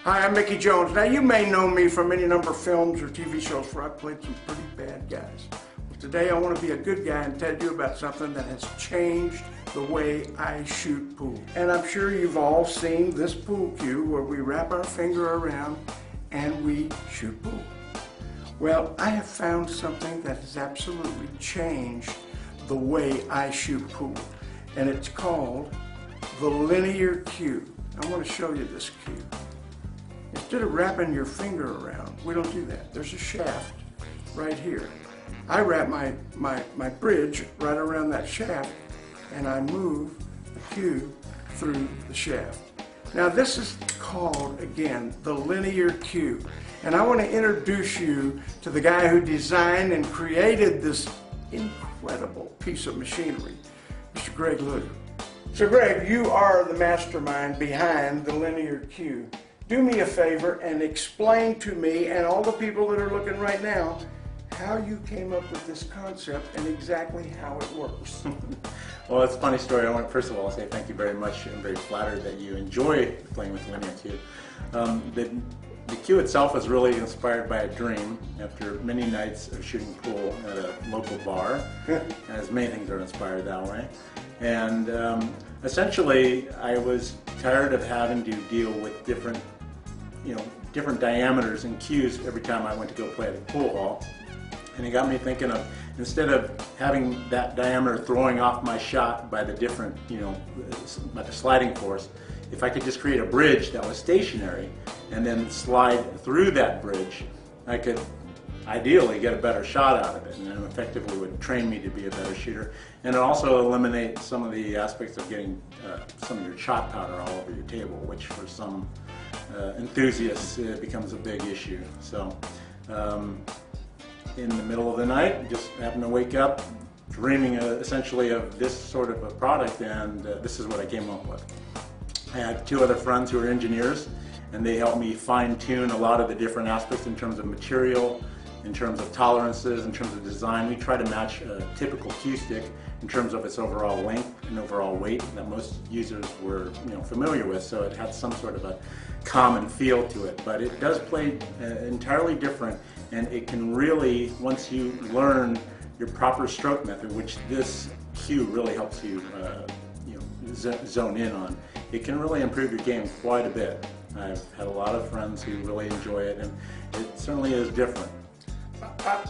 Hi, I'm Mickey Jones. Now, you may know me from any number of films or TV shows where I've played some pretty bad guys. Well, today I want to be a good guy and tell you about something that has changed the way I shoot pool. And I'm sure you've all seen this pool cue where we wrap our finger around and we shoot pool. Well, I have found something that has absolutely changed the way I shoot pool. And it's called the linear cue. I want to show you this cue. Instead of wrapping your finger around, we don't do that. There's a shaft right here. I wrap my bridge right around that shaft and I move the cue through the shaft. Now this is called, again, the linear cue. And I want to introduce you to the guy who designed and created this incredible piece of machinery, Mr. Greg Lutter. So Greg, you are the mastermind behind the linear cue. Do me a favor and explain to me and all the people that are looking right now how you came up with this concept and exactly how it works. Well, it's a funny story. I want to first of all say thank you very much. I'm very flattered that you enjoy playing with the linear cue. The cue itself was really inspired by a dream after many nights of shooting pool at a local bar, as many things are inspired that way. And essentially, I was tired of having to deal with different diameters and cues every time I went to go play at a pool hall. And it got me thinking of, instead of having that diameter throwing off my shot by the different, by the sliding force, if I could just create a bridge that was stationary and then slide through that bridge, I could ideally get a better shot out of it, and then effectively would train me to be a better shooter. And it also eliminates some of the aspects of getting some of your shot powder all over your table, which for some enthusiasts becomes a big issue. So in the middle of the night, just happened to wake up dreaming essentially of this sort of a product, and this is what I came up with. I had two other friends who are engineers, and they helped me fine-tune a lot of the different aspects in terms of material, in terms of tolerances, in terms of design. We try to match a typical cue stick in terms of its overall length and overall weight that most users were familiar with, so it had some sort of a common feel to it. But it does play entirely different, and it can really, once you learn your proper stroke method, which this cue really helps you zone in on, it can really improve your game quite a bit. I've had a lot of friends who really enjoy it, and it certainly is different.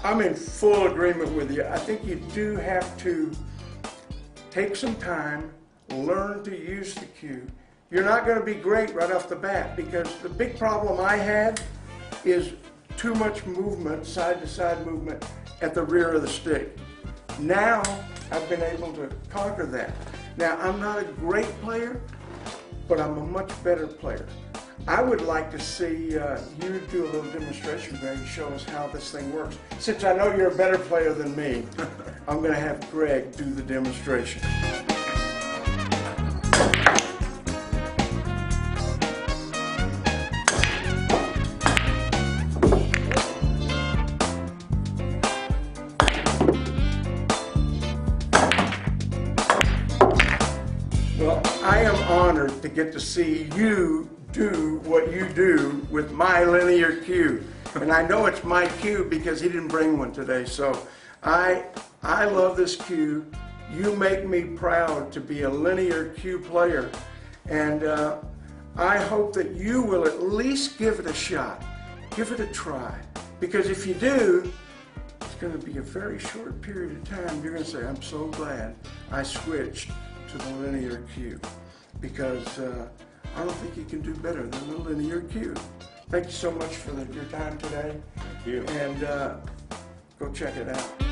I'm in full agreement with you. I think you do have to take some time, learn to use the cue. You're not going to be great right off the bat, because the big problem I had is too much movement, side-to-side movement at the rear of the stick. Now I've been able to conquer that. Now I'm not a great player, but I'm a much better player. I would like to see you do a little demonstration, Greg, show us how this thing works. Since I know you're a better player than me, I'm going to have Greg do the demonstration. Well, I am honored to get to see you do what you do with my linear cue. And I know it's my cue because he didn't bring one today. So I love this cue. You make me proud to be a linear cue player. And I hope that you will at least give it a shot. Give it a try. Because if you do, it's going to be a very short period of time. You're going to say, I'm so glad I switched to the linear cue. Because I don't think you can do better than the linear cue. Thank you so much for your time today. Thank you. And go check it out.